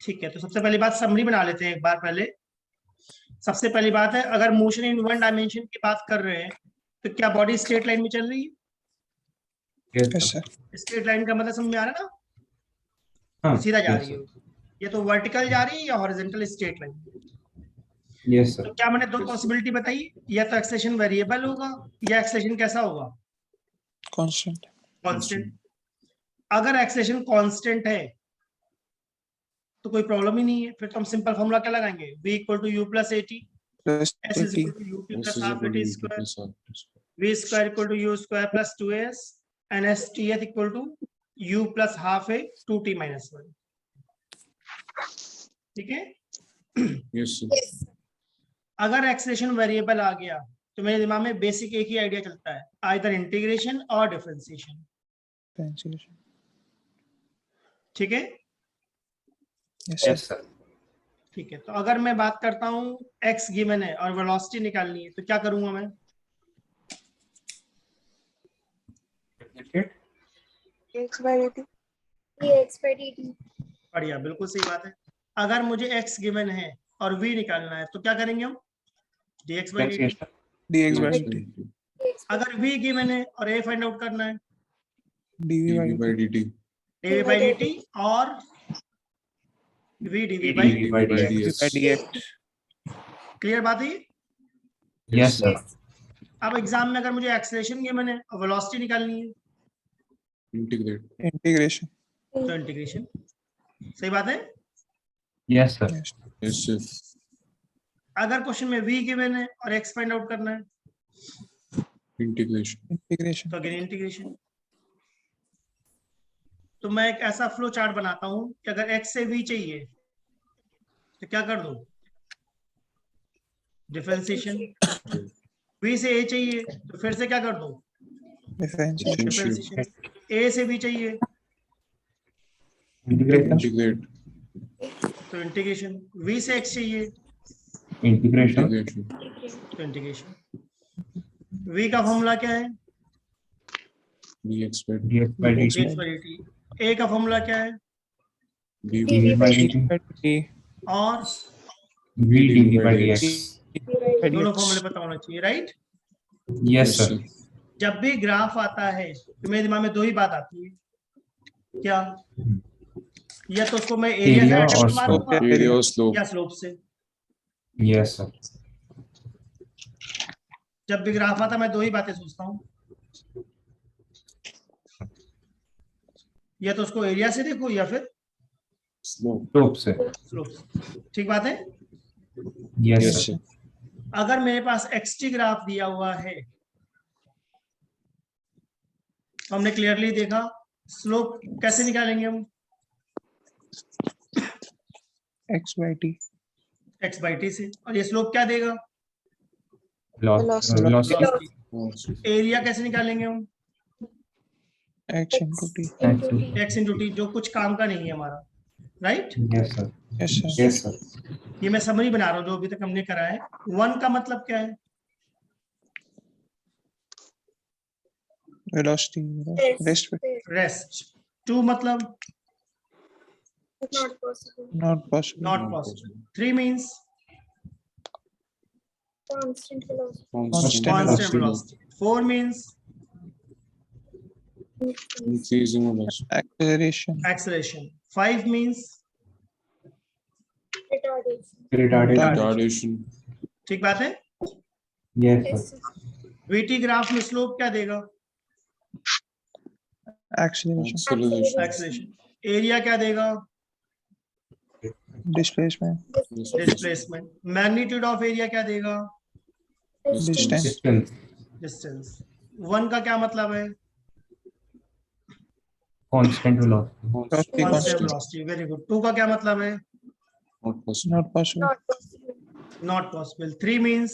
ठीक है, तो सबसे पहली बात समरी बना लेते हैं एक बार पहले। सबसे पहली बात है, अगर मोशन इन वन डायमेंशन की बात कर रहे हैं तो क्या बॉडी स्ट्रेट लाइन में चल रही है? Yes sir. स्ट्रेट लाइन का मतलब समझ में आ रहा है ना? हाँ, सीधा जा yes, रही sir. हो, ये तो वर्टिकल जा रही है या हॉरिजॉन्टल स्ट्रेट लाइन? Yes, तो sir. क्या मैंने दो पॉसिबिलिटी बताई, या तो एक्सेलेरेशन वेरिएबल होगा या एक्सेलेरेशन कैसा होगा? कांस्टेंट। कांस्टेंट। अगर एक्सेलेरेशन कांस्टेंट है तो कोई प्रॉब्लम ही नहीं है, फिर तो हम सिंपल फॉर्मूला क्या लगाएंगे, v equal to u plus at, plus s is 80 equal to ut plus half at square, v square equal to u square plus 2s and s th equal to u plus half a 2t minus 1। ठीक है? Yes, sir. अगर acceleration variable आ गया तो मेरे दिमाग में basic एक ही आइडिया चलता है, आइदर इंटीग्रेशन और डिफरेंशिएशन। ट्रांसलेशन। ठीक है? Yes Yes, sir. sir. ठीक है, तो अगर मैं बात करता हूँ x गिवन है और वेलोसिटी निकालनी है तो क्या करूंगा मैं? x by dt, dx by dt, बढ़िया, बिल्कुल सही बात है। अगर मुझे x गिवन है और v निकालना है तो क्या करेंगे हम? dx by dt। dx by dt, dx by अगर v गिवन है और a फाइंड आउट करना है, dv by dt, dt. dv by dt और v dv by dv by dv dx. by dx। Clear बात है ये? Yes, sir. अब एग्जाम में अगर मुझे एक्सेलरेशन गिवन है और वेलोसिटी निकालनी है Integrate. इंटीग्रेशन। तो इंटीग्रेशन। सही बात है? Yes, sir. Yes. Yes, sir. अगर क्वेश्चन में v गिवन है और x फाइंड आउट करना है Integration. इंटीग्रेशन। तो अगेन इंटीग्रेशन। तो मैं एक ऐसा फ्लो चार्ट बनाता हूं कि अगर x से v चाहिए तो क्या कर दो, डिफरेंशिएशन। v से a चाहिए तो फिर से क्या कर दो, डिफरेंशिएशन। डिफरेंशिएशन। a से b चाहिए Integration. Integrate. तो इंटीग्रेशन। v से x चाहिए Integration. Integration. तो इंटीग्रेशन। v का फॉर्मूला क्या है? dx by dt. dx by dt। a का फॉर्मूला क्या है? dv by dt. d और v dv by dx. by दोनों dx। फॉर्मूले पता होना चाहिए, राइट? Yes, sir. जब भी ग्राफ आता है तो मेरे दिमाग में दो ही बात आती है, क्या? या तो उसको मैं एरिया Area से और एडिशन slope. मारूंगा Area और slope. या स्लोप से। Yes, sir. जब भी ग्राफ आता है मैं दो ही बातें सोचता हूँ, या तो उसको एरिया से देखो या फिर Slope. Slope से. स्लोप से। ठीक बात है? Yes, Yes, sir. अगर मेरे पास xt ग्राफ दिया हुआ है तो हमने क्लियरली देखा स्लोप कैसे निकालेंगे हम, x by t। x by t से। और ये स्लोप क्या देगा, Velocity. Velocity. एरिया कैसे निकालेंगे हम, x into t। into t. x into T, जो कुछ काम का नहीं है हमारा, right? Yes, sir. Yes sir. Yes, sir. ये मैं समरी बना रहा हूँ जो अभी तक हमने करा है। वन का मतलब क्या है, वेलोसिटी रेस्ट पे। रेस्ट। टू मतलब Not possible. Not possible. Not possible. Three means Constant velocity. Constant constant velocity. Four means Increasing velocity. Acceleration. Acceleration. Five means Retardation. Retardation. ठीक बात है? Yes, Yes. वीटी ग्राफ में slope क्या देगा, acceleration. Acceleration. Acceleration. Area क्या देगा, displacement. Displacement. Magnitude of area क्या देगा, डिस्टेंस। Distance. डिस्टेंस। वन का क्या मतलब है, Constant velocity. Velocity constant constant। Velocity. Very good. Two का क्या मतलब है, Not possible. Not possible. Not possible. Not possible. Three means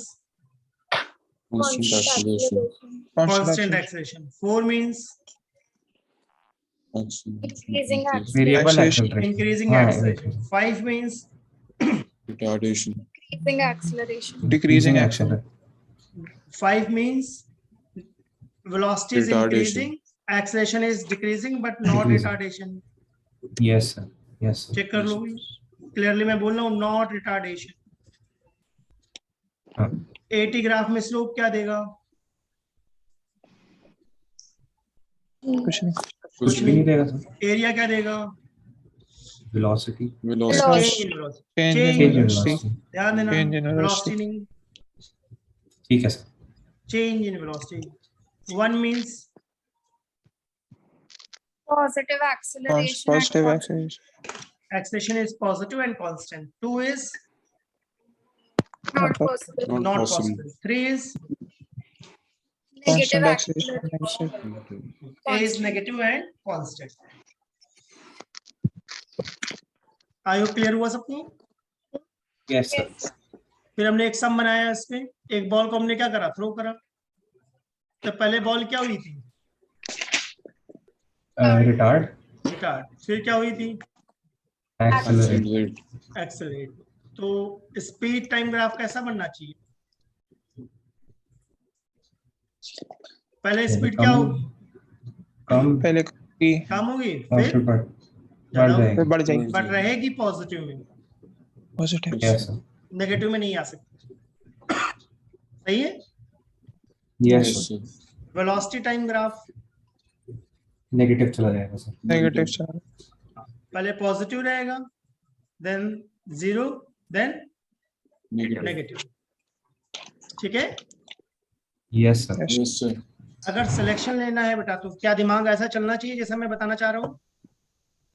Constant acceleration. Constant acceleration. Four means Increasing Variable Acceleration. acceleration. Increasing हाँ, acceleration. Five means Retardation. Increasing acceleration. Decreasing Increasing acceleration. Five means velocity is Retardation. increasing, acceleration is decreasing but not Decreasing. retardation। Yes, sir. Yes, sir. Check कर लो। Clearly मैं बोल रहा हूँ not retardation. हाँ। At graph में slope क्या देगा? कुछ नहीं। कुछ भी नहीं देगा सर। एरिया क्या देगा? Velocity. Velocity. Change in velocity. Change Change in in velocity. velocity. ध्यान देना, Change in वेलोसिटी velocity. नहीं, ठीक है sir. Change in velocity. One means Positive acceleration. Positive at acceleration. acceleration is positive and constant. Two is Not possible. Not not possible. possible. Three is Negative Constant acceleration. acceleration. Negative. A is negative and constant. आयो clear हुआ सबको? Yes sir. Yes. फिर हमने एक सम बनाया इसमें, एक ball को हमने क्या करा, थ्रो करा। तो पहले बॉल क्या हुई थी? रिटार्ड। रिटार्ड। फिर क्या हुई थी? एक्सेलरेट। Accelerate. एक्सेलरेट। तो स्पीड टाइम ग्राफ कैसा बनना चाहिए? पहले स्पीड क्या होगी? कम पहले की कम होगी, और फिर फिर बढ़ ज्यादा जाएगी। फिर बढ़ जाएगी। बट रहेगी पॉजिटिव में, पॉजिटिव। Yes sir. नेगेटिव में नहीं आ सकती। सही है? Yes Yes, sir. sir. Velocity time graph negative चला जाएगा सर। नेगेटिव चला। पहले पॉजिटिव रहेगा, then zero, then Negative. Negative. ठीक है? Yes sir. Yes, sir. अगर सिलेक्शन लेना है बेटा, तो क्या दिमाग ऐसा चलना चाहिए जैसा मैं बताना चाह रहा हूँ?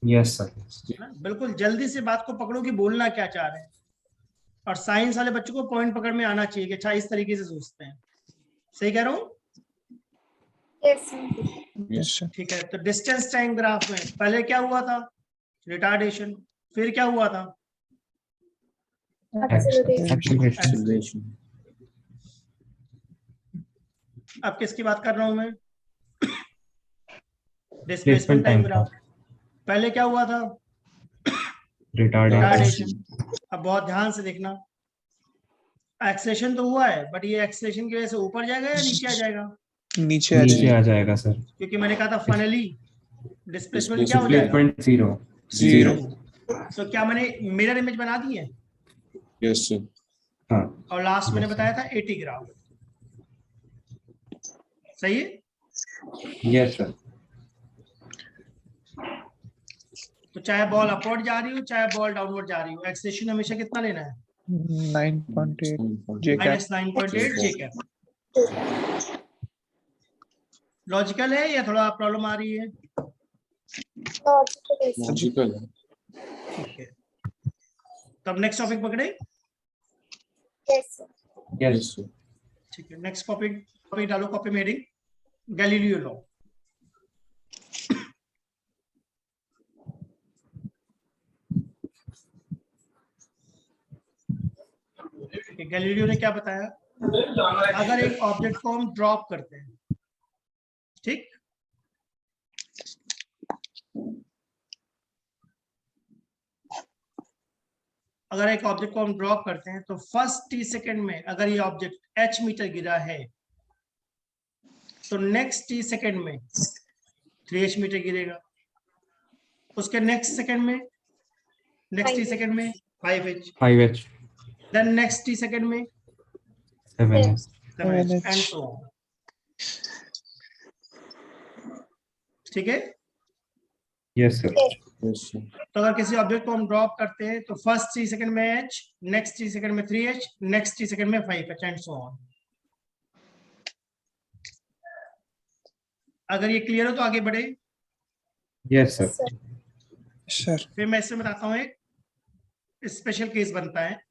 Yes sir. ना? बिल्कुल जल्दी से बात को पकड़ो कि बोलना क्या चाह रहे हैं। और साइंस वाले बच्चों को पॉइंट पकड़ में आना चाहिए कि अच्छा इस तरीके से सोचते हैं। सही कह रहा हूँ? Yes. sir. Yes, sir. ठीक है। तो डिस्टेंस टाइम ग्राफ में पहले क्या हुआ था? रिटार्डेशन। फिर क्या हुआ था? Acceleration. एक्सेलरेशन। Acceleration. अब किसकी बात कर रहा हूं मैं? Displacement displacement time time graph. पहले क्या हुआ था? रिटार्डेशन। अब बहुत ध्यान से देखना, एक्सेलेरेशन तो हुआ है, बट ये एक्सेलेरेशन की वजह से ऊपर जाएगा या नीचे आ जाएगा? नीचे आ नीचे जाएगी। आ जाएगा सर। क्योंकि मैंने कहा था फाइनली डिस्प्लेसमेंट क्या हो जाएगा? Displacement zero. जीरो। तो क्या मैंने मिरर इमेज बना दी है? Yes, sir. हाँ। और लास्ट मैंने Yes, बताया था 80 ग्राफ। सही है? Yes sir. तो चाहे बॉल अपवर्ड जा रही हो चाहे बॉल डाउनवर्ड जा रही हो, एक्सेलेरेशन हमेशा कितना लेना है? 9.8 J cap. -9.8 J cap. Logical है या थोड़ा प्रॉब्लम आ रही है? Logical. Logical. ठीक है। तो अब नेक्स्ट टॉपिक पकड़े। Yes. sir. Yes Yes, sir. ठीक है, नेक्स्ट टॉपिक डालो कॉपी में हेडिंग गैलीलियो लॉ। गैलीलियो ने क्या बताया? अगर एक ऑब्जेक्ट को हम ड्रॉप करते हैं, ठीक, अगर एक ऑब्जेक्ट को हम ड्रॉप करते हैं तो फर्स्ट टी सेकंड में अगर ये ऑब्जेक्ट h मीटर गिरा है तो नेक्स्ट टी सेकंड में 3h मीटर गिरेगा, उसके नेक्स्ट सेकंड में, नेक्स्ट टी सेकंड में 5h, 5H। Then next T second में 7H। 7h 7H. And so on. ठीक है? Yes sir. Yes, sir. तो अगर किसी ऑब्जेक्ट को हम ड्रॉप करते हैं तो फर्स्ट टी सेकंड में h, नेक्स्ट टी सेकंड में 3h, नेक्स्ट टी सेकंड में 5h एंड सो ऑन। अगर ये क्लियर हो तो आगे बढ़े। Yes sir. Sir. सर फिर मैं इससे बताता हूँ, एक स्पेशल केस बनता है।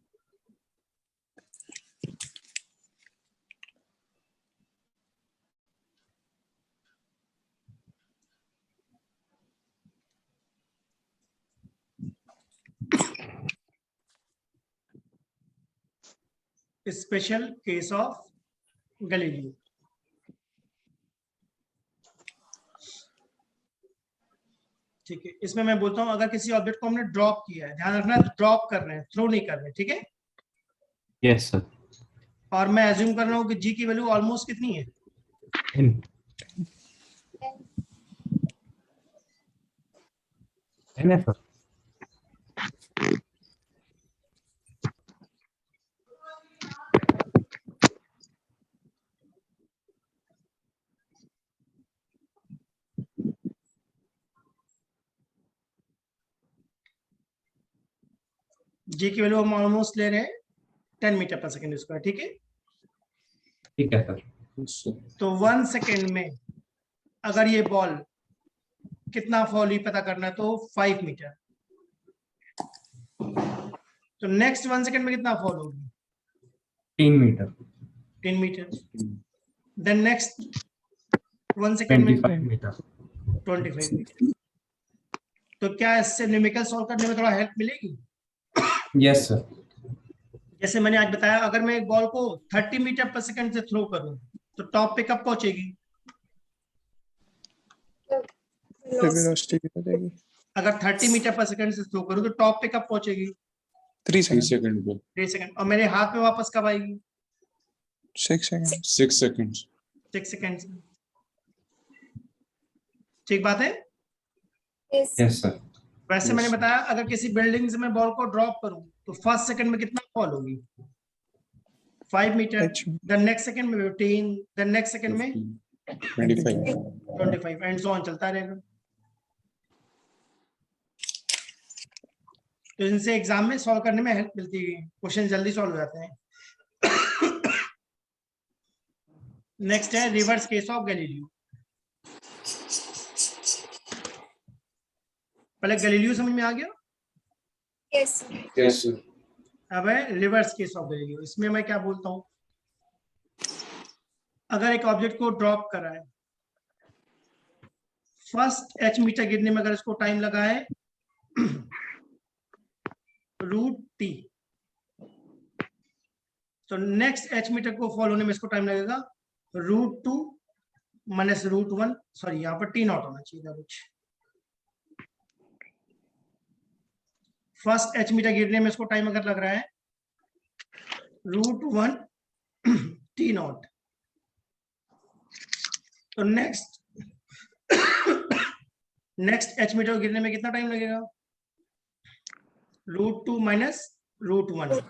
Special case of Galileo. ठीक है, इसमें मैं बोलता हूँ अगर किसी ऑब्जेक्ट को हमने ड्रॉप किया है, ध्यान रखना ड्रॉप कर रहे हैं, थ्रो नहीं कर रहे, ठीक है? Yes sir. और मैं एज्यूम कर रहा हूँ कि जी की वैल्यू ऑलमोस्ट कितनी है? है सर। जी की वैल्यू हम ऑलमोस्ट ले रहे हैं 10 मीटर पर सेकेंड स्क्वायर, ठीक है। ठीक है सर। Yes, sir. तो 1 सेकेंड में अगर ये बॉल कितना फॉल हुई पता करना है तो 5 मीटर, तो नेक्स्ट 1 सेकेंड में कितना फॉल होगी 3 metre. 10 metre. Then next 1 second में 25 मीटर। 25 मीटर। तो क्या इससे न्यूमेरिकल सॉल्व करने में थोड़ा हेल्प मिलेगी? Yes sir. जैसे मैंने आज बताया, अगर मैं एक बॉल को 30 मीटर पर सेकंड से थ्रो करूं तो टॉप पे कब पहुंचेगी? वेलोसिटी हो जाएगी अगर 30 मीटर पर सेकंड से थ्रो करूं तो टॉप पे कब पहुंचेगी? 3 3 सेकंड second पे 3 सेकंड। और मेरे हाथ में वापस कब आएगी? 6 सेकंड 6 seconds. 6 सेकंड। ठीक बात है। Yes. Yes sir. वैसे Yes. मैंने बताया अगर किसी बिल्डिंग से मैं बॉल को ड्रॉप करूं तो फर्स्ट सेकंड में कितना फॉल होगी? 5 metre. H. The next second में 15, द नेक्स्ट सेकंड में 25. 25 एंड सो ऑन चलता रहेगा। तो इनसे एग्जाम में सॉल्व करने में हेल्प मिलती है, क्वेश्चन जल्दी सॉल्व हो जाते हैं। नेक्स्ट है रिवर्स केस ऑफ गैलीलियो। पहले गैलीलियो समझ में आ गया, Yes. Yes, sir. अब है रिवर्स केस ऑफ गैलीलियो। इसमें मैं क्या बोलता हूं, अगर एक ऑब्जेक्ट को ड्रॉप करा है, फर्स्ट h मीटर गिरने में अगर इसको टाइम लगा है √t, तो नेक्स्ट h मीटर को फॉलो होने में इसको टाइम लगेगा √2 माइनस √1, सॉरी यहाँ पर t नॉट होना चाहिए था कुछ। फर्स्ट h मीटर गिरने में इसको टाइम अगर लग रहा है √1 t नॉट, तो नेक्स्ट h मीटर गिरने में कितना टाइम लगेगा? √2 माइनस √1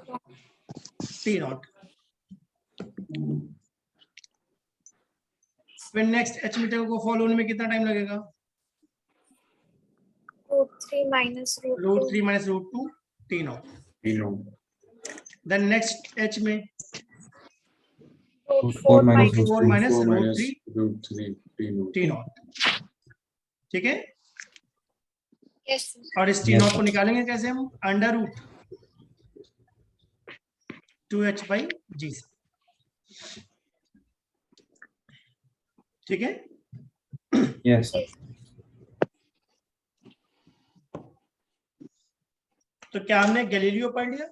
t नॉट। फिर नेक्स्ट h मीटर को फॉलो होने में कितना टाइम लगेगा? √3 minus √2. √3 minus √2 t nought. You know. Then next h में √4 minus √4 minus 4 minus √3 √3 t nought. ठीक है। Yes. और इस t नॉट को निकालेंगे कैसे हम? Under root 2h/g। ठीक है। Yes sir. तो क्या हमने गैलीलियो पढ़ लिया?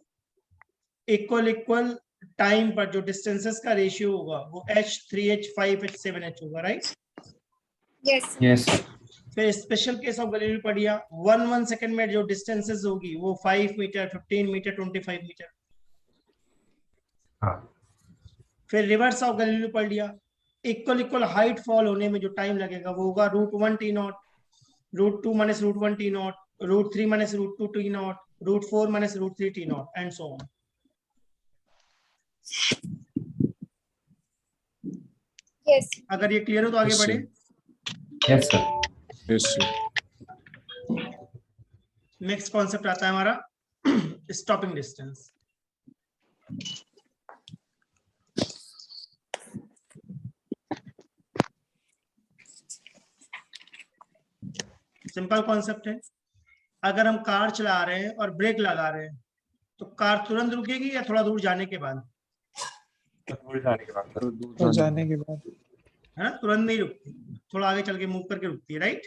इक्वल टाइम पर जो डिस्टेंसेस का रेशियो होगा वो h, 3h, 5h, 7h होगा, राइट? Yes. Yes sir. फिर स्पेशल केस ऑफ गैलीलियो पढ़ लिया, 1 सेकंड में जो डिस्टेंसेस होगी वो 5 मीटर, 15 मीटर, 25 मीटर। हाँ। फिर रिवर्स ऑफ गैलीलियो पढ़ लिया, इक्वल हाइट फॉल होने में जो टाइम लगेगा वो होगा √1 t not, √2 minus √1 t not, √3 minus √2 t not, √4 minus √3 t not and so on. Yes. अगर ये क्लियर हो तो आगे Yes, बढ़े। sir. Yes sir. Yes, sir. Next concept आता है हमारा स्टॉपिंग डिस्टेंस। सिंपल कॉन्सेप्ट है, अगर हम कार चला रहे हैं और ब्रेक लगा रहे हैं तो कार तुरंत रुकेगी या थोड़ा दूर जाने के बाद? तो जाने के बाद है ना, तुरंत नहीं रुकती, थोड़ा आगे चल के मूव करके रुकती है, राइट?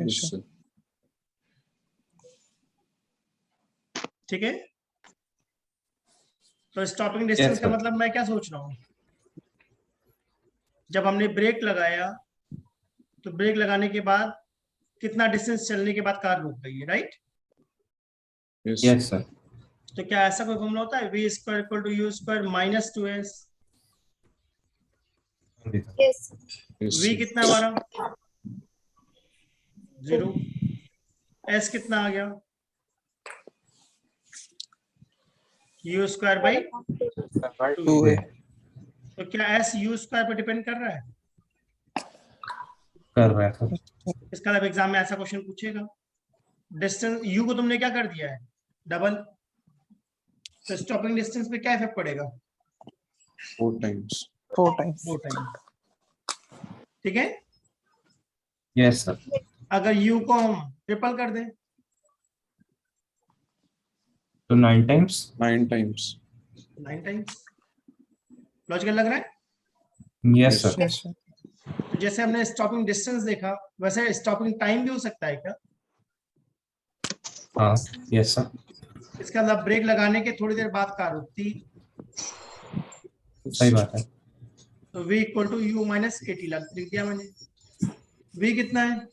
Yes, sir. ठीक है। तो स्टॉपिंग डिस्टेंस Yes, का sir. मतलब मैं क्या सोच रहा हूँ, जब हमने ब्रेक लगाया तो ब्रेक लगाने के बाद कितना डिस्टेंस चलने के बाद कार रुक गई है, राइट? Yes. Yes sir. तो क्या ऐसा कोई फॉर्मूला होता है v square equal to u square minus 2s? Yes. Yes, v sir. कितना हमारा 0, s कितना आ गया u स्क्वायर बाई 2 है तो क्या s u स्क्वायर पर डिपेंड कर रहा है? कर रहा है सर। इसका मतलब एग्जाम में ऐसा क्वेश्चन पूछेगा, डिस्टेंस u को तुमने क्या कर दिया है डबल, तो स्टॉपिंग डिस्टेंस पे क्या इफेक्ट पड़ेगा? 4 times. 4 times. 4 टाइम। ठीक है, यस सर। अगर u को हम ट्रिपल कर दें तो 9 times. 9 times. 9 टाइम्स। लॉजिकल लग रहा है? Yes sir. Yes, sir. तो जैसे हमने स्टॉपिंग डिस्टेंस देखा, वैसे स्टॉपिंग टाइम भी हो सकता है क्या? हाँ यस सर। इसका मतलब ब्रेक लगाने के थोड़ी देर बाद कार रुकती, सही बात है। तो v equal to u minus a t लिख दिया मैंने। v कितना है?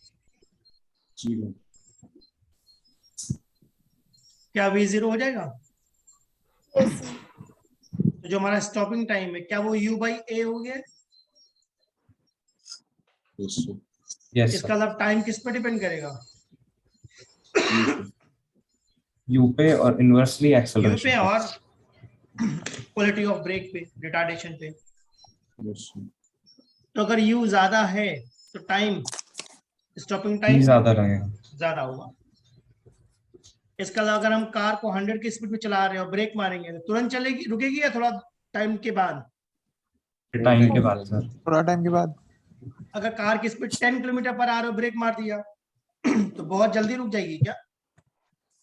0. क्या v 0 हो जाएगा? Yes, sir. तो जो हमारा स्टॉपिंग टाइम है, क्या वो u बाई ए हो गया? Yes, sir. यस इसका सर। मतलब टाइम किस पे डिपेंड करेगा? यू पे और इनवर्सली u पे एक्सेलरेशन। और क्वालिटी ऑफ ब्रेक पे, रिटार्डेशन पे। Yes, sir. तो अगर u ज्यादा है तो टाइम, स्टॉपिंग ये टाइम ज्यादा रहेगा। ज्यादा होगा। इसका मतलब अगर हम कार को 100 की स्पीड पे चला रहे हैं और ब्रेक मारेंगे तो तुरंत चलेगी, रुकेगी या थोड़ा टाइम के बाद? टाइम के बाद सर। थोड़ा टाइम के बाद। अगर कार की स्पीड 10 किलोमीटर पर आ रहे हो, ब्रेक मार दिया तो बहुत जल्दी रुक जाएगी क्या?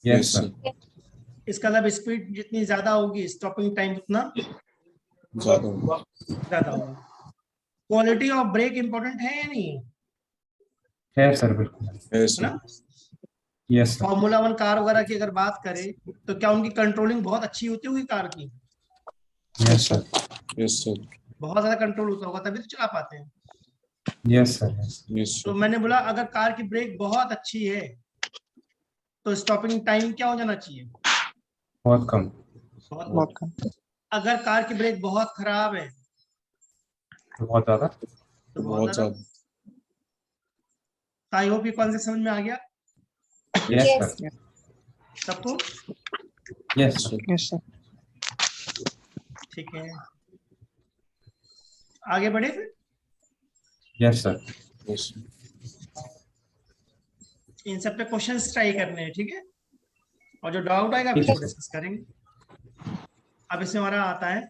Yes sir. इसका मतलब स्पीड जितनी ज्यादा होगी, स्टॉपिंग टाइम उतना ज़्यादा होगा। ज्यादा होगा। क्वालिटी ऑफ ब्रेक इंपॉर्टेंट है या नहीं है सर बिल्कुल। Yes, है sir. ना? Yes sir. फॉर्मूला 1 कार वगैरह की अगर बात करें तो क्या उनकी कंट्रोलिंग बहुत अच्छी होती होगी कार की? Yes sir. Yes, sir. बहुत ज्यादा कंट्रोल होता होगा तभी तो चला पाते हैं। Yes sir. Yes, तो sir. मैंने बोला अगर कार की ब्रेक बहुत अच्छी है तो स्टॉपिंग टाइम क्या हो जाना चाहिए? बहुत कम। बहुत बहुत कम। कम। अगर कार की ब्रेक बहुत खराब है बहुत ज्यादा। तो बहुत बहुत ज्यादा। ज़्यादा। आई होप ये कॉन्सेप्ट समझ में आ गया यस Yes. सर। सबको? Yes Yes, sir. sir. Yes, sir. ठीक है, आगे बढ़े फिर। Yes sir. Yes, sir. इन सब पे क्वेश्चंस ट्राई करने हैं, ठीक है? और जो डाउट आएगा ठीक है, इसको सर। डिस्कस करेंगे। अब इसमें हमारा आता है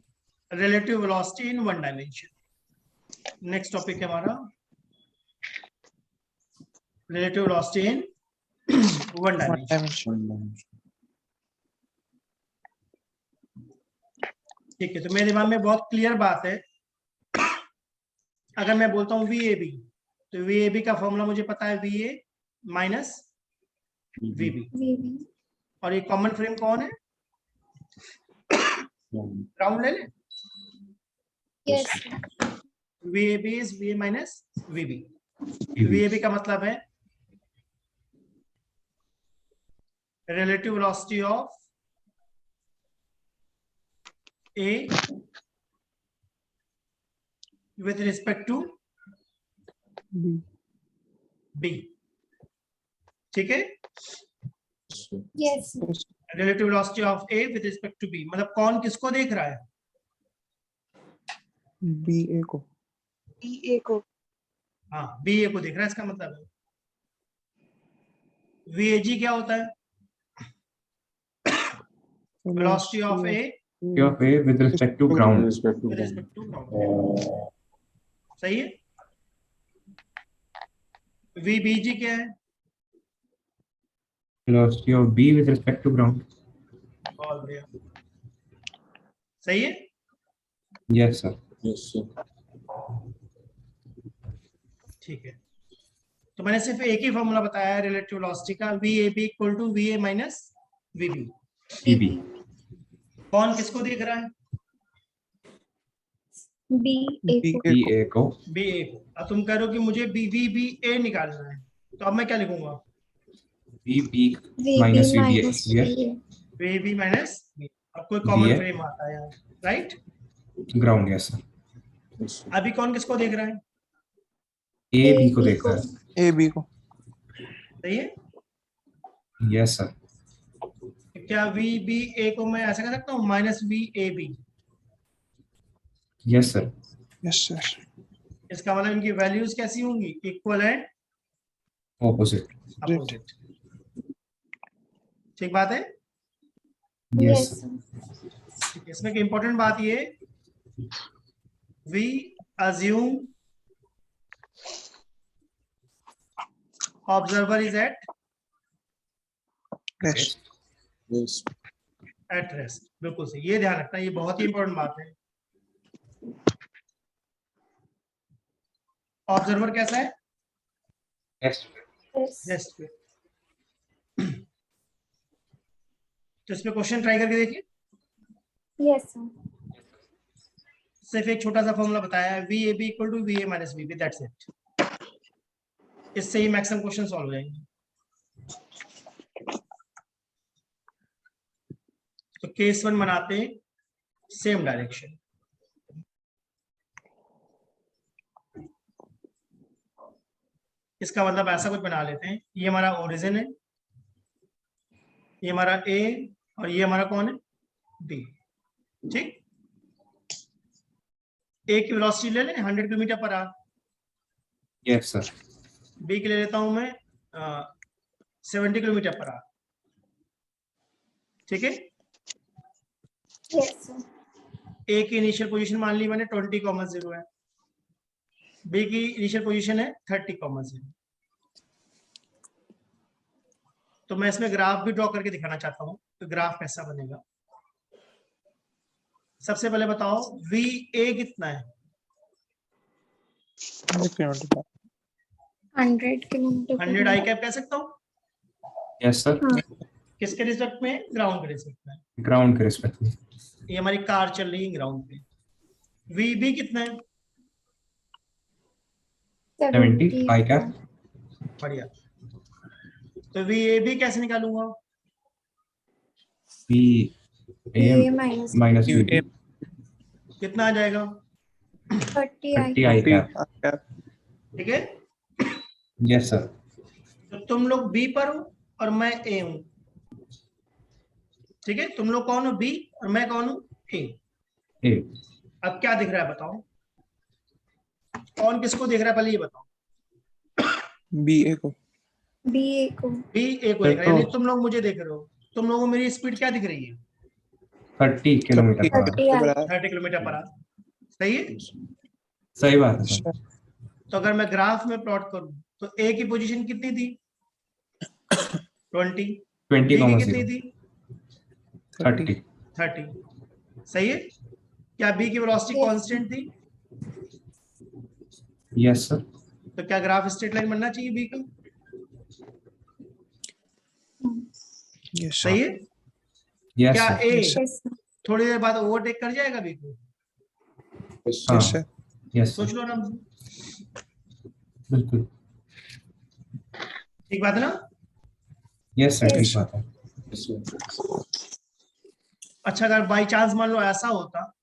relative velocity in one dimension. Next topic है हमारा relative velocity in one One dimension. dimension. One dimension. ठीक है, तो मेरे दिमाग में बहुत क्लियर बात है। अगर मैं बोलता हूँ VAB, तो VAB का फॉर्मूला मुझे पता है, VA माइनस VB। VB. और ये कॉमन फ्रेम कौन है? राउंड ले ले। Yes, sir. VAB is VA minus VB। VAB का मतलब है relative velocity of A with respect to B. B। ठीक है, Yes, sir. Yes, sir. Yes. Relative velocity of A with respect to B, मतलब कौन किसको देख रहा है? BA को। BA को. हाँ, BA को देख रहा है, इसका मतलब है। VAG क्या होता है? Velocity of A of a with respect to With ground. respect to with ground. respect to ground। सही है। VBG क्या है? Velocity of b with respect to ground. बहुत बढ़िया, सही है। Yes sir. Yes, sir. ठीक है, तो मैंने सिर्फ एक ही फॉर्मूला बताया है रिलेटिव वेलोसिटी का, VAB equal to VA minus VB। B b. कौन किसको देख रहा है? BA को. बी ए को। BA को। अब तुम कह रहे हो कि मुझे BBA निकालना है, तो अब मैं क्या लिखूंगा? B b VB minus v b minus है। VA. VAB माइनस, अब कोई कॉमन BA। फ्रेम आता है यहाँ, right? Ground. Yes sir. Yes, sir. अभी कौन किसको देख रहा है? ए बी को AB देख रहा है। AB को। सही है। Yes sir. क्या VBA को मैं ऐसा कर सकता हूँ minus VAB? Yes sir. Yes, sir. इसका मतलब इनकी वैल्यूज कैसी होंगी? Equal and opposite. अपोजिट। ठीक बात है। Yes, Yes, sir. sir. ठीक है, इसमें एक इंपॉर्टेंट बात ये, we assume observer is at Rest. Yes. Rest. बिल्कुल सही, ये ध्यान रखना, ये बहुत ही इंपॉर्टेंट बात है। ऑब्जर्वर कैसा है? Yes. Yes. रेस्ट पे। तो इसमें क्वेश्चन ट्राई करके देखिए। Yes, sir. सिर्फ एक छोटा सा फॉर्मूला बताया है, v A b equal to v a minus v b, that's it. इससे ही मैक्सिमम क्वेश्चन सॉल्व हो जाएंगे। तो केस 1 बनाते हैं, सेम डायरेक्शन। इसका मतलब ऐसा कुछ बना लेते हैं, ये हमारा ओरिजिन है, ये हमारा ए, और ये हमारा कौन है? बी। ठीक, ए की वेलोसिटी ले लें 100 kilometre per hour. Yes, sir. B के ले लेता हूं मैं 70 किलोमीटर पर आवर। ठीक है, Yes, sir. ए की इनिशियल पोजीशन मान ली मैंने 20,0 है, बी की इनिशियल पोजीशन है 30,0। तो मैं इसमें ग्राफ भी ड्रॉ करके दिखाना चाहता हूँ, तो ग्राफ कैसा बनेगा। सबसे पहले बताओ वी ए कितना है? 100 kilometer. 100 kilometer. 100 आई कैप कह सकता हूँ। Yes, sir. किसके रिस्पेक्ट में? ग्राउंड के रिस्पेक्ट में। Ground के respect में. ये हमारी कार चल रही है ग्राउंड पे। वी बी कितना है? 70 I cap. बढ़िया। तो वी ए बी कैसे निकालूंगा? B A AM minus minus U BB. A. कितना आ जाएगा? 30 I 30 I cap. Cap. ठीक है, Yes, sir. तो तुम लोग बी पर हो और मैं ए हूं। ठीक है, तुम लोग कौन हो? बी, और मैं कौन हूं? ए। A. अब क्या दिख रहा है बताओ? कौन किसको देख रहा है पहले ये बताओ। B A को. B A को बी ए को देख रहा है, यानी तुम लोग मुझे देख रहे हो। तुम लोगों को मेरी स्पीड क्या दिख रही है? 30 किलोमीटर पर 30 I. बराबर. 30 किलोमीटर पर आवर। सही है। सही बात है सर. तो अगर मैं ग्राफ में प्लॉट करूं तो ए की पोजीशन कितनी थी? 20। 20, बी की कितनी थी? 30. 30। सही है। क्या बी की वेलोसिटी Yes. कांस्टेंट थी? Yes, sir. तो क्या ग्राफ स्ट्रेट लाइन बनना चाहिए बी का? Yes, सही sir. है। Yes, क्या sir. ए Yes, sir. Yes, sir. थोड़ी देर बाद ओवरटेक कर जाएगा बी को? Yes. हाँ. Yes, sir. Yes, sir. सोच लो आराम से। बिल्कुल. ठीक बात है ना? Yes, sir. Yes, ठीक sir. बात है. Yes, sir. अच्छा, अगर बाई चांस मान लो ऐसा होता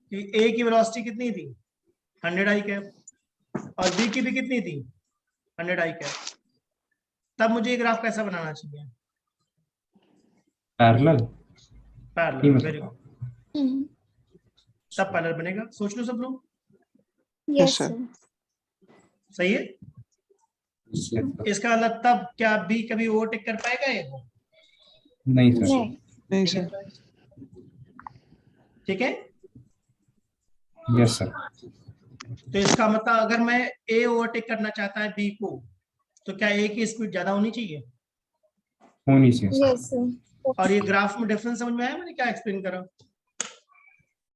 कि ए की वेलोसिटी कितनी थी? 100 आई कैप, और बी की भी कितनी थी? 100 आई कैप, तब मुझे ये ग्राफ कैसा बनाना चाहिए? Parallel. पैरेलल। मतलब- वेरी गुड, Hmm. तब पैरेलल बनेगा। सोच लो सब लोग। Yes, sir. sir. सही है। Yes, sir. इसका मतलब तब क्या बी कभी ओवरटेक कर पाएगा ये? नहीं सर. नहीं. नहीं sir. ठीक है। Yes, sir. तो इसका मतलब अगर मैं ए ओवरटेक करना चाहता है बी को, तो क्या ए की स्पीड ज्यादा होनी चाहिए? होनी चाहिए. Yes, sir. और ये ग्राफ में डिफरेंस समझ में आया मैंने क्या एक्सप्लेन करा?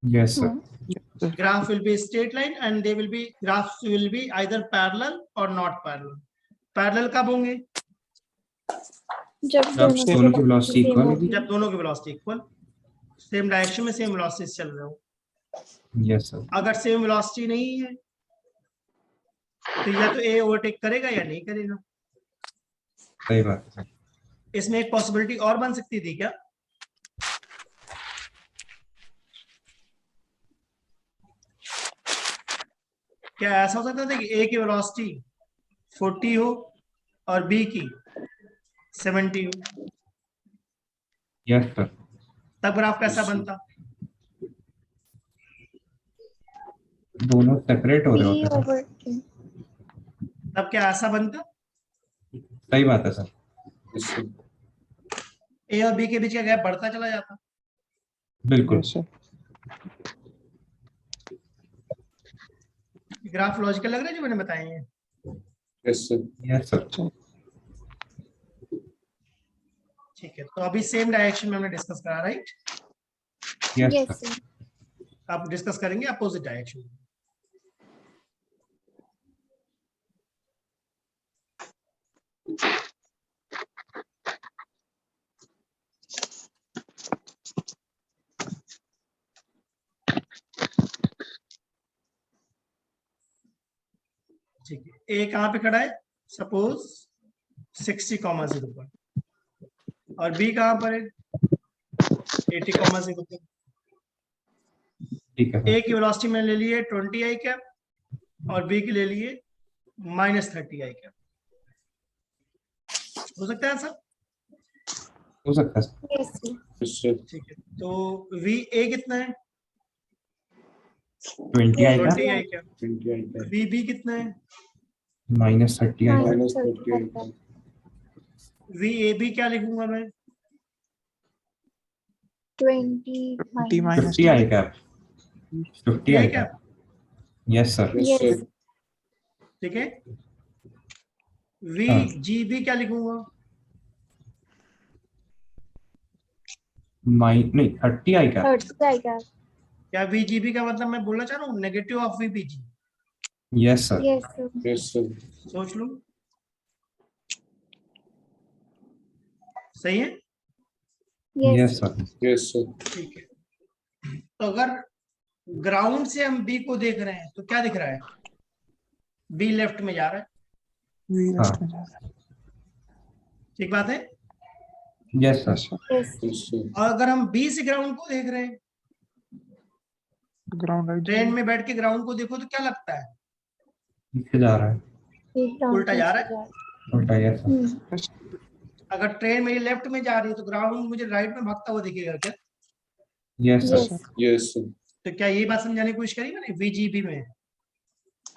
Yes, sir. Graph will be straight line and they will be graphs will be either parallel or not parallel. Parallel कब होंगे? जब जब दोनों की velocity equal होगी. जब दोनों की वेलोसिटी इक्वल, सेम डायरेक्शन में सेम वेलोसिटी से चल रहे हो। Yes, sir. अगर सेम वेलोसिटी नहीं है तो या तो ए ओवरटेक करेगा या नहीं करेगा। सही बात है. इसमें एक पॉसिबिलिटी और बन सकती थी क्या? क्या ऐसा हो सकता था कि ए की वेलोसिटी 40 हो और बी की 70 हो? Yes, sir. तब ग्राफ कैसा बनता? दोनों सेपरेट हो रहे B होते हैं. over T. तब क्या ऐसा बनता? सही बात है सर. Yes, sir. ए और बी के बीच का गैप बढ़ता चला जाता। बिल्कुल। Yes, sir. ग्राफ लॉजिकल लग रहा है जो मैंने बताए हैं? Yes, sir. Yes sir. ठीक है, तो अभी सेम डायरेक्शन में हमने डिस्कस करा, right? Yes Yes, sir. sir. अब डिस्कस करेंगे अपोजिट डायरेक्शन। ठीक है, ए कहाँ पे खड़ा है? सपोज 60,0 पर, और बी कहाँ पर है? 80,0 पर। ठीक है ए सर। की वेलोसिटी मैंने ले ली है 20 आई कैप और बी की ले ली है -30 आई कैप। हो सकता है सर? हो सकता है sir. Yes, sir. Yes, sir. ठीक है, तो वी ए कितना है? 20 आएगा 20 i cap. 20 I can. V B कितना है? -30 आएगा। Minus 30 I can. V A B क्या लिखूंगा मैं? 20 T minus. 50 आएगा। 50 आई आएगा। Cap. Yes sir. Yes, Yes, sir. sir. ठीक है, वी हाँ। जी बी क्या लिखूंगा? नहीं 30 आएगा। 30 I got. क्या वी जी बी का मतलब मैं बोलना चाह रहा हूँ negative of v b g? Yes sir. Yes, sir. Yes, sir. सोच लो, सही है? Yes, yes sir. Sir. Yes, sir. ठीक है, तो अगर ग्राउंड से हम बी को देख रहे हैं तो क्या दिख रहा है? बी लेफ्ट में जा रहा है, V हाँ। left में जा रहा है। ठीक बात है? Yes sir. Yes, sir. Yes, sir. Yes, sir. और अगर हम बी से ग्राउंड को देख रहे हैं, Ground right. ट्रेन में बैठ के ग्राउंड को देखो तो क्या लगता है? पीछे जा रहा है। Big round उल्टा जा रहा है? picture. उल्टा। Yes sir. Yes, अगर ट्रेन मेरी लेफ्ट में जा रही है तो ग्राउंड मुझे राइट में भागता हुआ दिखेगा क्या? Yes Yes, sir. sir. Yes, sir. तो क्या ये बात समझाने की कोशिश करी मैंने वीजीबी में?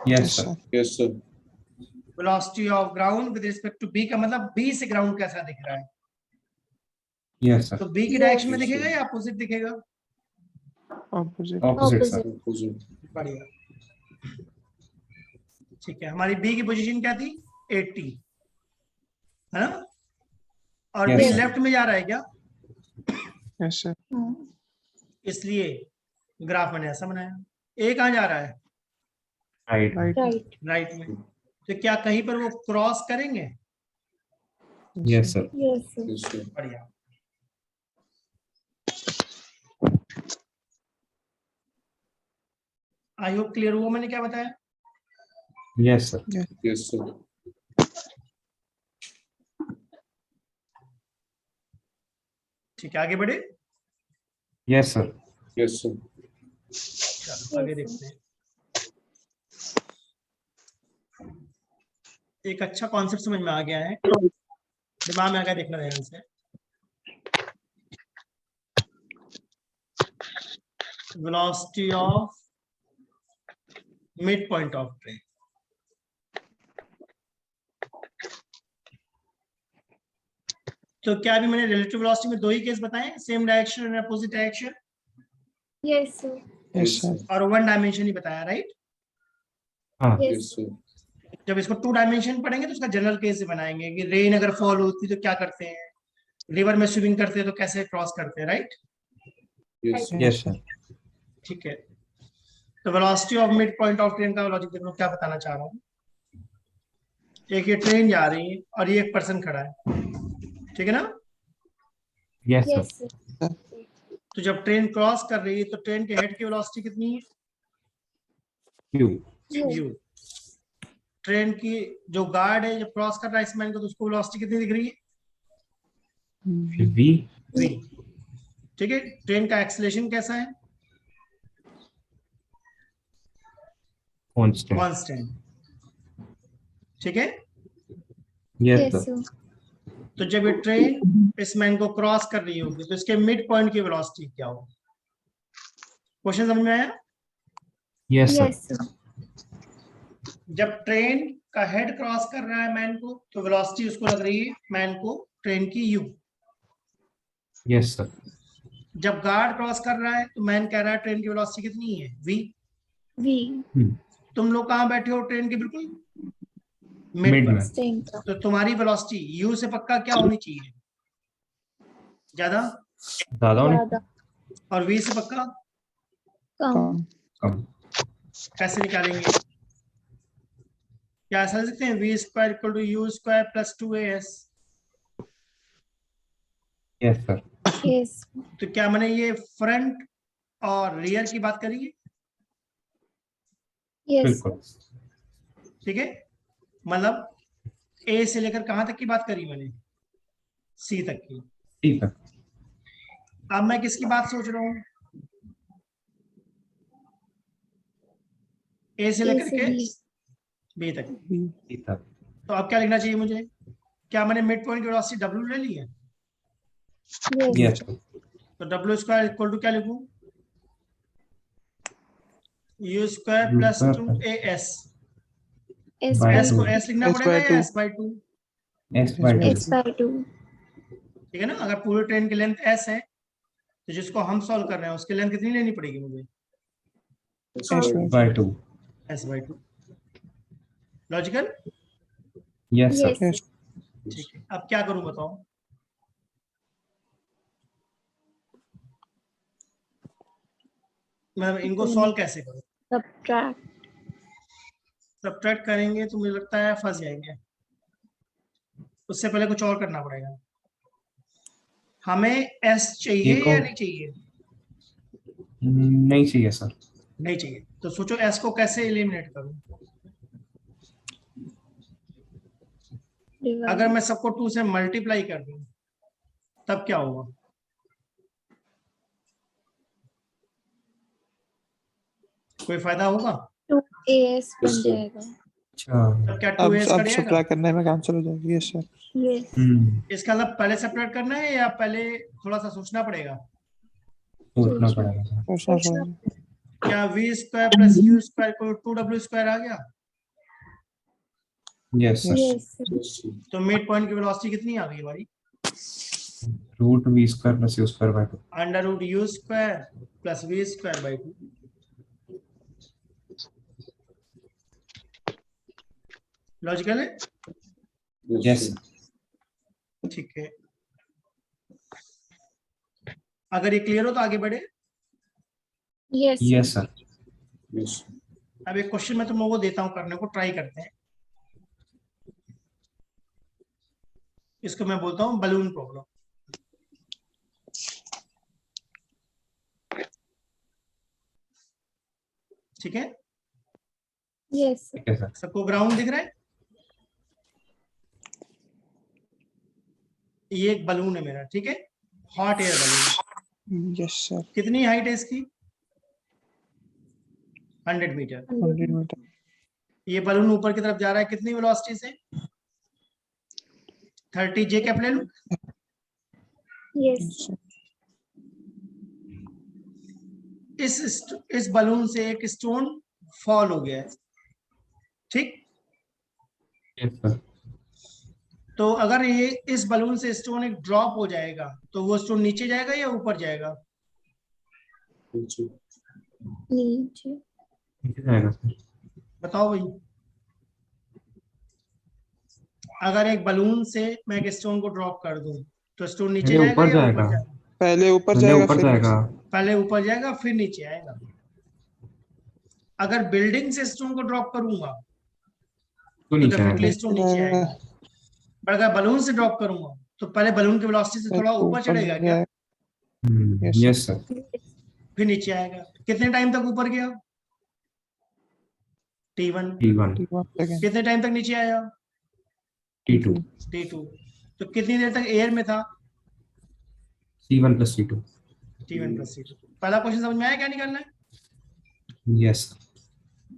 Yes yes, sir. sir. Yes, sir. Velocity of ground with respect to b का मतलब बी से ग्राउंड कैसा दिख रहा है? Yes sir. तो बी की Yes. डायरेक्शन में Yes, दिखेगा sir. या अपोजिट दिखेगा? Opposite. Opposite Opposite. Sir. Opposite. बढ़िया, ठीक है। हमारी बी की पोजीशन क्या थी? 80, है ना? और Yes, बी sir. लेफ्ट में जा रहा है क्या? Yes, sir. Hmm. इसलिए ग्राफ मैंने ऐसा बनाया। ए कहाँ जा रहा है? राइट। Right. Right. राइट में। तो क्या कहीं पर वो क्रॉस करेंगे? Yes sir. Yes, sir. Yes, sir. बढ़िया, आई होप क्लियर हुआ मैंने क्या बताया? Yes sir. Yes, sir. ठीक है, आगे बढ़े। Yes sir. Yes, sir. चलो आगे देखते हैं। एक अच्छा कॉन्सेप्ट समझ में आ गया है, दिमाग में आ गया, देखना ध्यान से। Velocity of mid point of train. तो क्या अभी मैंने रिलेटिव वेलोसिटी में दो ही केस बताए, सेम डायरेक्शन और opposite direction, Yes, sir. Yes, sir. और वन डायमेंशन ही बताया, राइट? हाँ। Yes, Yes, sir. जब इसको टू डायमेंशन पढ़ेंगे तो उसका जनरल केस बनाएंगे कि रेन अगर फॉल होती तो क्या करते हैं, रिवर में स्विमिंग करते हैं तो कैसे क्रॉस करते हैं, right? Yes, sir. Yes sir. ठीक है, तो velocity of mid point of train का लॉजिक देखो क्या बताना चाह रहा हूँ। एक ये ट्रेन जा रही है और ये एक पर्सन खड़ा है, ठीक है ना? Yes Yes, sir. sir. तो जब ट्रेन क्रॉस कर रही है तो ट्रेन के हेड की वेलोसिटी कितनी है? क्यू। You. यू। ट्रेन की जो गार्ड है जब क्रॉस कर रहा है इस मैन को तो उसको वेलोसिटी कितनी दिख रही है? वी। v। ठीक है, ट्रेन का एक्सेलरेशन कैसा है? कांस्टेंट। कांस्टेंट। ठीक है, यस Yes, सर। sir. तो जब ये ट्रेन इस मैन को क्रॉस कर रही होगी तो इसके मिड पॉइंट की वेलोसिटी क्या होगी? क्वेश्चन समझ में आया? Yes Yes, sir. sir. जब ट्रेन का हेड क्रॉस कर रहा है मैन को तो वेलोसिटी उसको लग रही है मैन को ट्रेन की u। Yes, sir. जब गार्ड क्रॉस कर रहा है तो मैन कह रहा है ट्रेन की वेलोसिटी कितनी है v। V तुम लोग कहाँ बैठे हो ट्रेन के बिल्कुल मिड Mid पर, में. staying top. तो तुम्हारी वेलोसिटी u से पक्का क्या होनी चाहिए, ज्यादा, ज़्यादा होने ज़्यादा और v से पक्का कम कम. कैसे निकालेंगे, क्या ऐसा लिख सकते हैं v square equal to u square plus 2as। Yes, sir. yes तो क्या मैंने ये फ्रंट और रियर की बात करी है, yes बिल्कुल. ठीक है, मतलब a से लेकर कहां तक की बात करी मैंने, c तक की। ठीक है. अब मैं किसकी बात सोच रहा हूँ, a से A लेकर से के B b तक। V ठीक है. तो अब क्या लिखना चाहिए मुझे, क्या मैंने मिड पॉइंट की वेलोसिटी w ले ली है, yes Yes, sir. तो w स्क्वायर इक्वल टू क्या लिखूं, u square U plus square 2as। S by by s को 2. s लिखना S पड़ेगा by या 2. s by 2, S by by 2. S by 2 ठीक है ना। अगर पूरी ट्रेन की लेंथ s है तो जिसको हम सॉल्व कर रहे हैं उसकी लेंथ कितनी लेनी पड़ेगी मुझे, S by By 2. s by 2। Logical, Yes, sir. yes yes ठीक है। अब क्या करूं बताओ, मैं इनको सॉल्व कैसे करूं, subtract सब्ट्रैक्ट करेंगे तो मुझे लगता है फंस जाएंगे, उससे पहले कुछ और करना पड़ेगा। हमें s चाहिए एक या और नहीं चाहिए, नहीं चाहिए सर. नहीं चाहिए, तो सोचो s को कैसे एलिमिनेट करूं। divide अगर मैं सबको 2 से मल्टीप्लाई कर दूं तब क्या होगा, कोई फायदा होगा, 2as बन Yes, sir. जाएगा अच्छा. तब क्या अब 2s अब कट जाएगा। सब्ट्रैक्ट करने में कैंसिल हो जाएगी यस सर yes इसका मतलब पहले सेपरेट करना है या पहले थोड़ा सा सोचना पड़ेगा, सोचना सोचना पड़ेगा सर. सोचना सोचना पड़ेगा क्या v square plus u square को 2w स्क्वायर आ गया, Yes, sir. yes sir. Yes, sir. तो मिड पॉइंट की वेलोसिटी कितनी आ गई हमारी, Root V square plus U square by 2. Under root u square plus v square by 2। Logical है, Yes, sir. sir. ठीक है। अगर ये क्लियर हो तो आगे बढ़े। yes Yes, sir. Yes, sir. अब एक क्वेश्चन मैं तुम लोगों को देता हूं करने को, ट्राई करते हैं। इसको मैं बोलता हूं बलून प्रॉब्लम, ठीक है। yes sir. ठीक है सर. सबको ग्राउंड दिख रहा है, ये एक बलून है मेरा, ठीक है, hot air balloon. Yes sir कितनी हाइट है इसकी, 100 मीटर। 100 मीटर ये बलून ऊपर की तरफ जा रहा है कितनी वेलोसिटी से, 30 जे कैप ले लूं। yes यस सर इस बलून से एक स्टोन फॉल हो गया है, ठीक। Yes, sir. तो अगर ये इस बलून से स्टोन एक ड्रॉप हो जाएगा तो वो स्टोन नीचे जाएगा या ऊपर जाएगा, Yes, sir. नीचे नीचे जाएगा सर. बताओ भाई। अगर एक बलून से मैं एक स्टोन को ड्रॉप कर दूं तो स्टोन नीचे पहले जाएगा ऊपर या जाएगा. ऊपर जाएगा, पहले ऊपर पहले जाएगा ऊपर फिर जाएगा. पहले ऊपर जाएगा फिर नीचे आएगा। अगर बिल्डिंग से स्टोन को ड्रॉप करूंगा तो तो नीचे डेफिनेटली आएगा. स्टोन नीचे आएगा, पर अगर बलून से ड्रॉप करूंगा तो पहले बलून की वेलोसिटी से थोड़ा ऊपर चढ़ेगा क्या, Yes, sir. Yes, sir. फिर नीचे आएगा। कितने टाइम तक ऊपर गया, T1। T1. सेकंड कितने टाइम तक नीचे आया, T2. T2। तो कितनी देर तक एयर में था, C1 plus C2. T1 plus C2। पहला क्वेश्चन समझ में आया, क्या निकालना है, Yes, sir.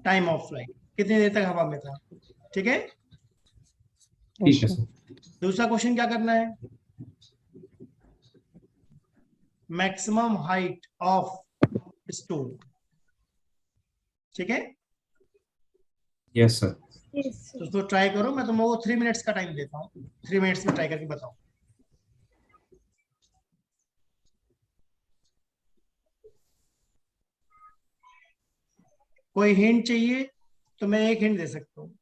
Time of flight, कितनी देर तक हवा में था, ठीक है। ठीक है सर. दूसरा क्वेश्चन क्या करना है, मैक्सिमम हाइट ऑफ स्टोन, ठीक है। Yes, sir. yes तो sir. उसको ट्राई करो, मैं तुम लोगों को 3 मिनट्स का टाइम देता हूँ, 3 मिनट्स में ट्राई करके बताओ। कोई हिंट चाहिए तो मैं एक हिंट दे सकता हूँ।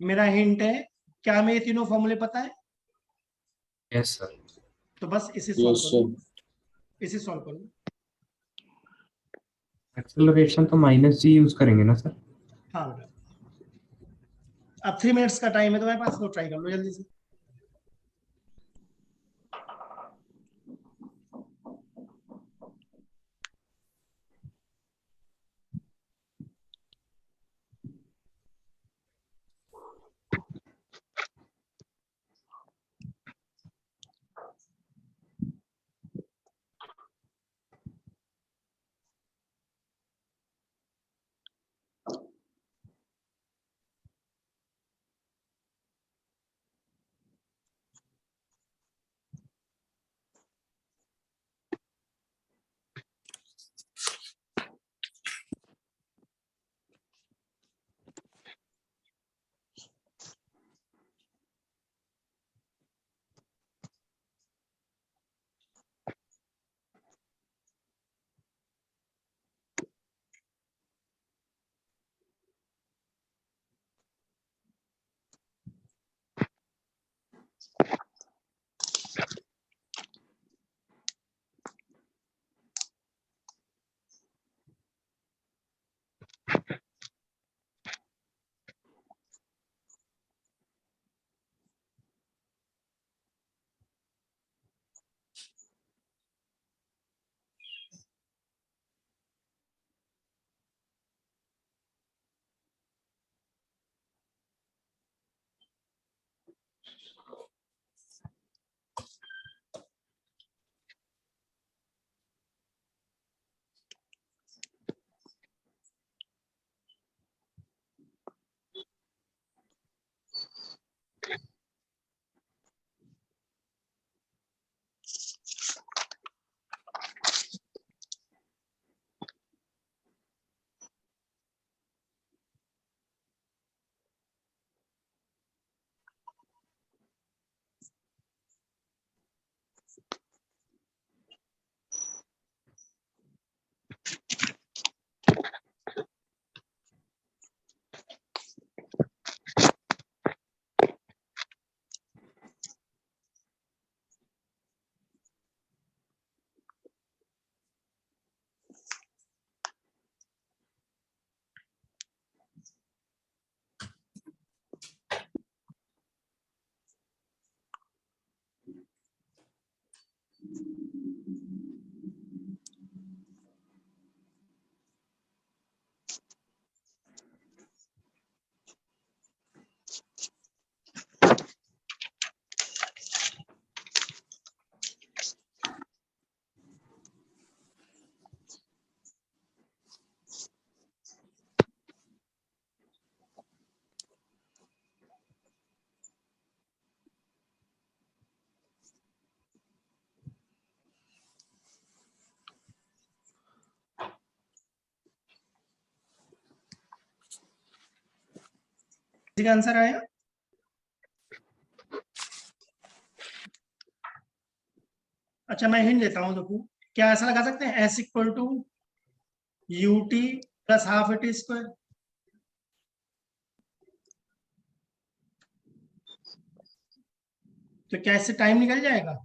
मेरा हिंट है, क्या हमें ये तीनों फॉर्मूले पता है? Yes sir. तो बस इसे सॉल्व यस करो, सर। इसे सॉल्व करो। एक्सेलरेशन तो -g यूज करेंगे ना सर? हाँ बेटा, अब 3 मिनट्स का टाइम है तुम्हारे पास, तो ट्राई कर लो जल्दी से। किसी का आंसर आया? अच्छा, मैं हिंट देता हूँ, देखो क्या ऐसा लगा सकते हैं, S equal to ut plus half at square. तो क्या इससे टाइम निकल जाएगा?